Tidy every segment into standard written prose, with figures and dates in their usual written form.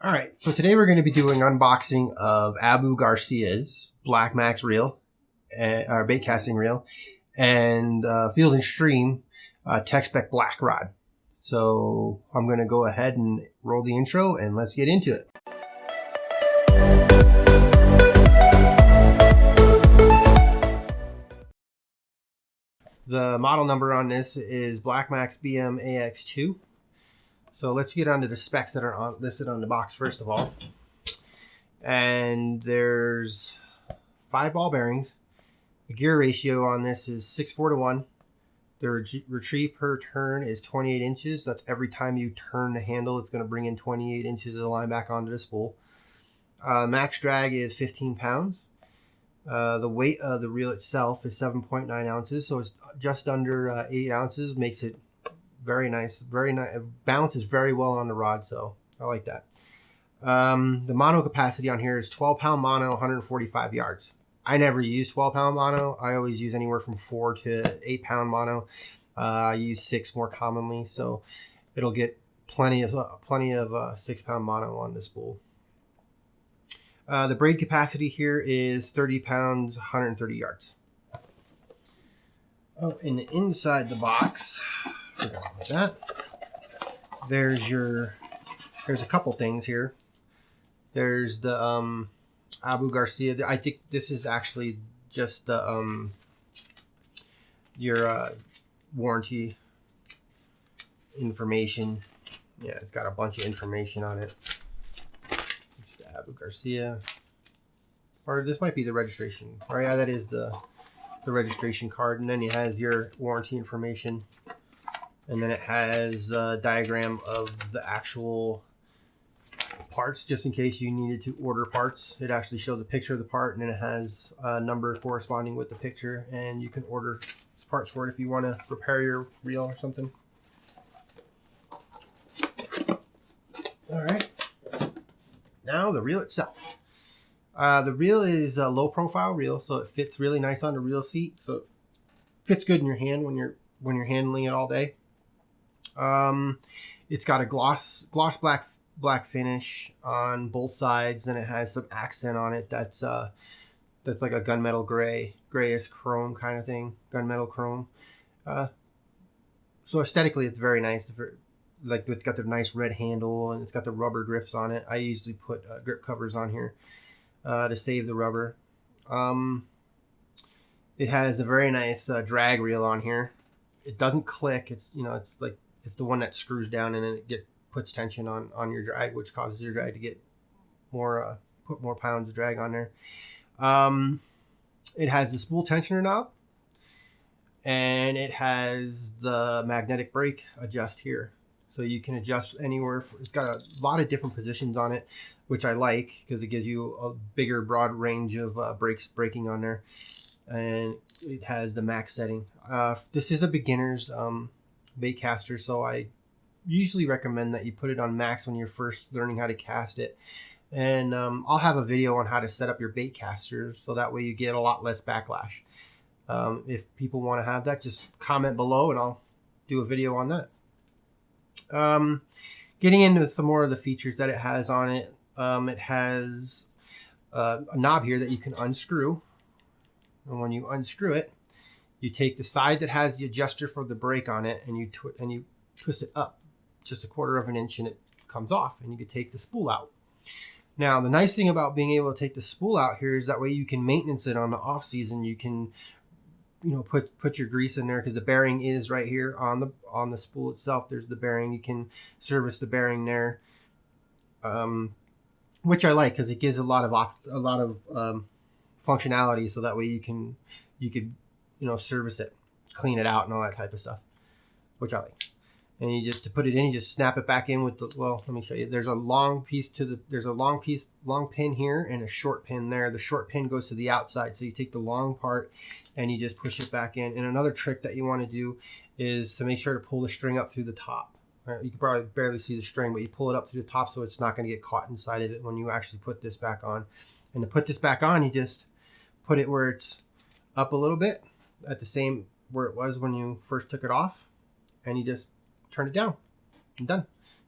All right, so today we're going to be doing unboxing of Abu Garcia's Black Max reel, or bait casting reel, and Field and Stream Tec-Spec black rod. So I'm going to go ahead and roll the intro and let's get into it. The model number on this is Black Max BM AX2. So let's get onto the specs that are listed on the box first of all. And there's 5 ball bearings. The gear ratio on this is 6:4:1. The retrieve per turn is 28 inches. That's every time you turn the handle, it's going to bring in 28 inches of the line back onto the spool. Max drag is 15 pounds. The weight of the reel itself is 7.9 ounces, so it's just under 8 ounces. Makes it very nice. It balances very well on the rod, so I like that. The mono capacity on here is 12-pound mono, 145 yards. I never use 12-pound mono. I always use anywhere from 4 to 8-pound mono. I use 6 more commonly, so it'll get plenty of 6-pound mono on the spool. The braid capacity here is 30 pounds, 130 yards. Oh, and inside the box, forgot about that. There's a couple things here. There's the Abu Garcia. I think this is actually just the your warranty information. Yeah, it's got a bunch of information on it. It's the Abu Garcia, or this might be the registration. Oh yeah, that is the registration card, and then it has your warranty information. And then it has a diagram of the actual parts, just in case you needed to order parts. It actually shows a picture of the part, and then it has a number corresponding with the picture, and you can order parts for it if you want to repair your reel or something. All right. Now the reel itself. The reel is a low profile reel, so it fits really nice on the reel seat. So it fits good in your hand when you're handling it all day. It's got a gloss black finish on both sides, and it has some accent on it that's like a gunmetal grayish chrome kind of thing, gunmetal chrome. So aesthetically, it's very nice. Like it's got the nice red handle, and it's got the rubber grips on it. I usually put grip covers on here to save the rubber. It has a very nice drag reel on here. It doesn't click. It's the one that screws down, and then it puts tension on your drag, which causes your drag to get put more pounds of drag on there. It has the spool tensioner knob, and it has the magnetic brake adjust here, so you can adjust anywhere. It's got a lot of different positions on it, which I like because it gives you a bigger, broad range of braking on there. And it has the max setting. This is a beginner's Baitcaster, so I usually recommend that you put it on max when you're first learning how to cast it. And I'll have a video on how to set up your Baitcaster, so that way you get a lot less backlash. If people want to have that, just comment below and I'll do a video on that. Getting into some more of the features that it has on it. It has a knob here that you can unscrew. And when you unscrew it, you take the side that has the adjuster for the brake on it, and you twist it up just 1/4 of an inch, and it comes off, and you can take the spool out. Now, the nice thing about being able to take the spool out here is that way you can maintenance it on the off season. You can, put your grease in there, because the bearing is right here on the spool itself. There's the bearing. You can service the bearing there, which I like because it gives a lot of functionality, so that way you could service it, clean it out, and all that type of stuff, which I like. And you just, to put it in, you just snap it back in with the, well, let me show you. There's a long pin here and a short pin there. The short pin goes to the outside, so you take the long part and you just push it back in. And another trick that you want to do is to make sure to pull the string up through the top. Right? You can probably barely see the string, but you pull it up through the top so it's not going to get caught inside of it when you actually put this back on. And to put this back on, you just put it where it's up a little bit, at the same where it was when you first took it off, and you just turn it down and done.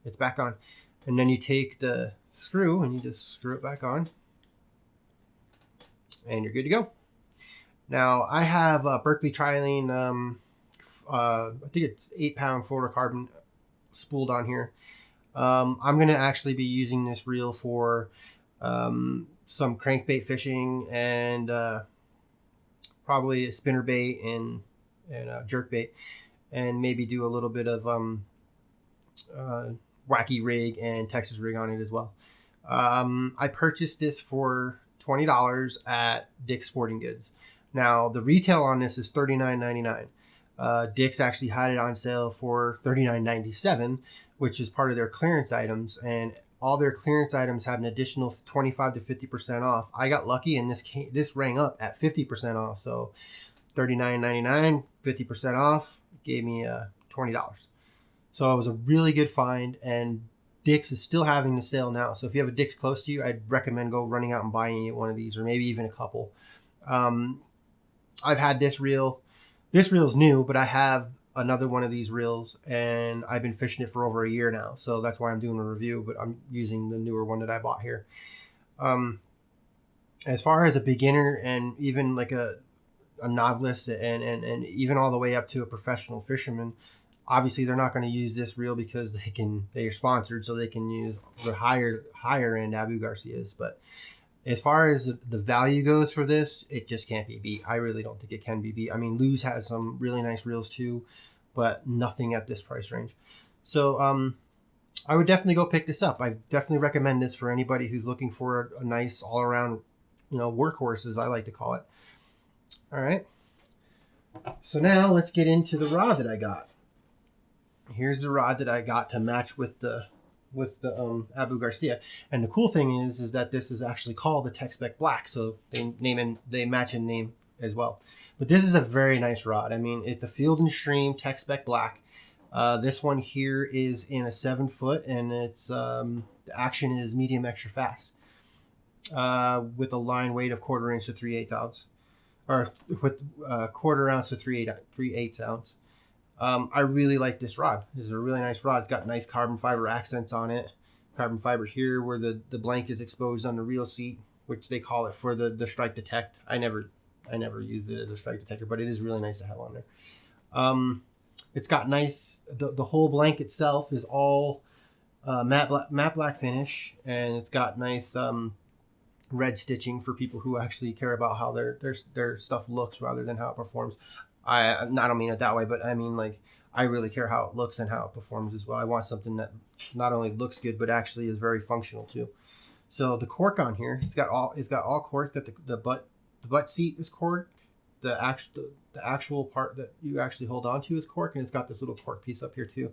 It's back on. And then you take the screw, and you just screw it back on, and you're good to go. Now I have a Berkeley Trilene, I think it's 8-pound fluorocarbon spooled on here. I'm going to actually be using this reel for some crankbait fishing and probably a spinnerbait and jerkbait, and maybe do a little bit of wacky rig and Texas rig on it as well. I purchased this for $20 at Dick's Sporting Goods. Now the retail on this is $39.99. Dick's actually had it on sale for $39.97, which is part of their clearance items, and all their clearance items had an additional 25 to 50% off. I got lucky, and this rang up at 50% off. So $39.99, 50% off, gave me $20. So it was a really good find, and Dick's is still having the sale now. So if you have a Dick's close to you, I'd recommend running out and buying one of these, or maybe even a couple. I've had this reel. This reel's new, but I have another one of these reels, and I've been fishing it for over a year now. So that's why I'm doing a review, but I'm using the newer one that I bought here. As far as a beginner and even like a novelist and even all the way up to a professional fisherman, obviously they're not going to use this reel because they're sponsored, so they can use the higher end Abu Garcias. But as far as the value goes for this, it just can't be beat. I really don't think it can be beat. I mean, Luz has some really nice reels too, but nothing at this price range. So I would definitely go pick this up. I definitely recommend this for anybody who's looking for a nice all-around, workhorse, as I like to call it. All right. So now let's get into the rod that I got. Here's the rod that I got to match with the Abu Garcia, and the cool thing is that this is actually called the Tec-Spec Black, so they match in name as well. But this is a very nice rod. I mean, it's a Field and Stream Tec-Spec Black. This one here is in a 7-foot, and it's the action is medium extra fast, with a line weight of 1/4 inch to 3/8 ounce, or with 1/4 ounce to 3/8 ounce. I really like this rod. This is a really nice rod. It's got nice carbon fiber accents on it. Carbon fiber here where the blank is exposed on the reel seat, which they call it for the strike detect. I never use it as a strike detector, but it is really nice to have on there. It's got nice, the whole blank itself is all matte black finish, and it's got nice red stitching for people who actually care about how their stuff looks rather than how it performs. I don't mean it that way, but I mean, like, I really care how it looks and how it performs as well. I want something that not only looks good, but actually is very functional too. So the cork on here, it's got all cork. Got the butt seat is cork. The actual part that you actually hold on to is cork, and it's got this little cork piece up here too,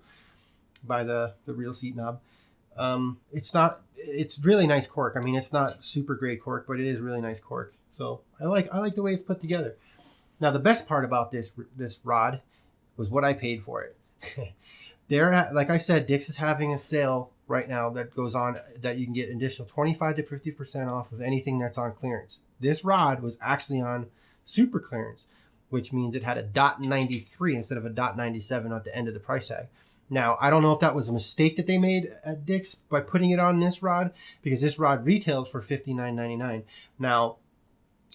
by the reel seat knob. It's really nice cork. I mean, it's not super great cork, but it is really nice cork. So I like the way it's put together. Now, the best part about this rod was what I paid for it. Like I said, Dick's is having a sale right now that goes on, that you can get an additional 25 to 50% off of anything that's on clearance. This rod was actually on super clearance, which means it had a .93 instead of a .97 at the end of the price tag. Now, I don't know if that was a mistake that they made at Dick's by putting it on this rod, because this rod retails for $59.99. Now,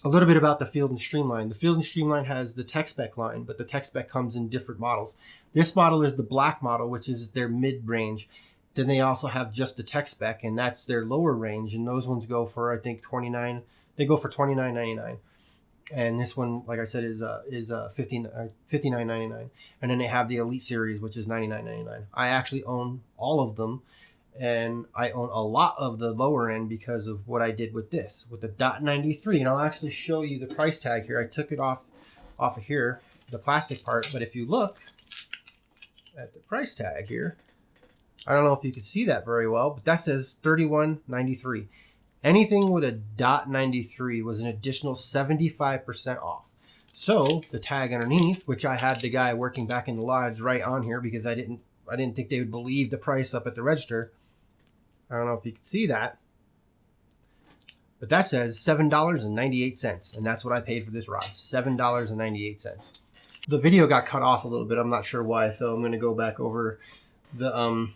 a little bit about the Field and Stream line. The Field and Stream line has the Tec-Spec line, but the Tec-Spec comes in different models. This model is the black model, which is their mid-range. Then they also have just the Tec-Spec, and that's their lower range, and those ones go for, I think, $29.99. And this one, like I said, is $59.99. And then they have the Elite Series, which is $99.99. I actually own all of them, and I own a lot of the lower end because of what I did with this, with the .93. And I'll actually show you the price tag here. I took it off of here, the plastic part, but if you look at the price tag here, I don't know if you can see that very well, but that says $31.93. Anything with a .93 was an additional 75% off. So the tag underneath, which I had the guy working back in the lodge right on here because I didn't think they would believe the price up at the register. I don't know if you can see that, but that says $7.98, and that's what I paid for this rod, $7.98. The video got cut off a little bit. I'm not sure why, so I'm going to go back over the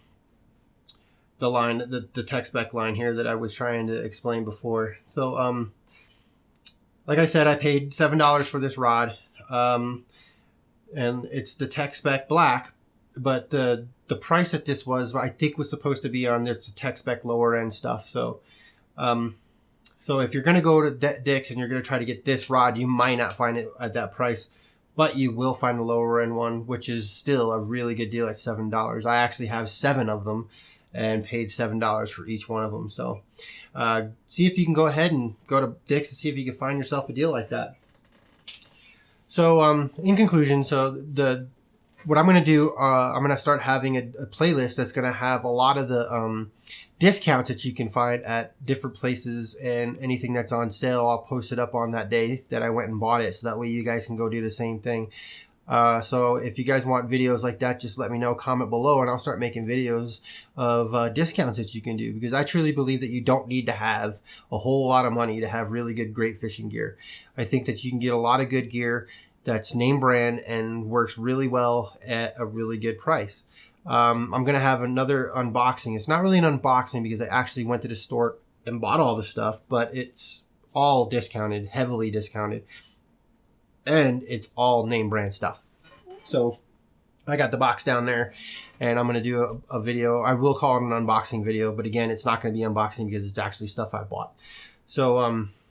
the line, the Tec-Spec line here that I was trying to explain before. So, like I said, I paid $7 for this rod, and it's the Tec-Spec black, but the price that this was, I think, was supposed to be on this Tec-Spec lower end stuff. So, so if you're going to go to Dick's and you're going to try to get this rod, you might not find it at that price, but you will find a lower end one, which is still a really good deal at $7. I actually have 7 of them and paid $7 for each one of them. So see if you can go ahead and go to Dick's and see if you can find yourself a deal like that. So in conclusion, what I'm going to do, I'm going to start having a playlist that's going to have a lot of the discounts that you can find at different places, and anything that's on sale, I'll post it up on that day that I went and bought it, so that way you guys can go do the same thing. So if you guys want videos like that, just let me know, comment below, and I'll start making videos of discounts that you can do, because I truly believe that you don't need to have a whole lot of money to have really good, great fishing gear. I think that you can get a lot of good gear that's name brand and works really well at a really good price. I'm going to have another unboxing. It's not really an unboxing because I actually went to the store and bought all the stuff, but it's all discounted, heavily discounted, and it's all name brand stuff. So I got the box down there, and I'm going to do a video. I will call it an unboxing video, but again, it's not going to be unboxing because it's actually stuff I bought. So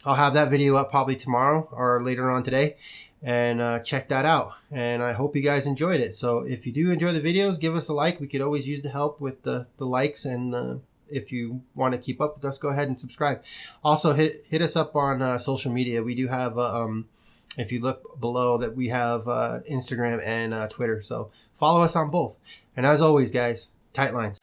I'll have that video up probably tomorrow or later on today. And check that out, and I hope you guys enjoyed it. So if you do enjoy the videos, give us a like. We could always use the help with the likes, and if you want to keep up with us, go ahead and subscribe. Also hit us up on social media. We do have if you look below, that we have Instagram and Twitter, so follow us on both. And as always, guys, tight lines.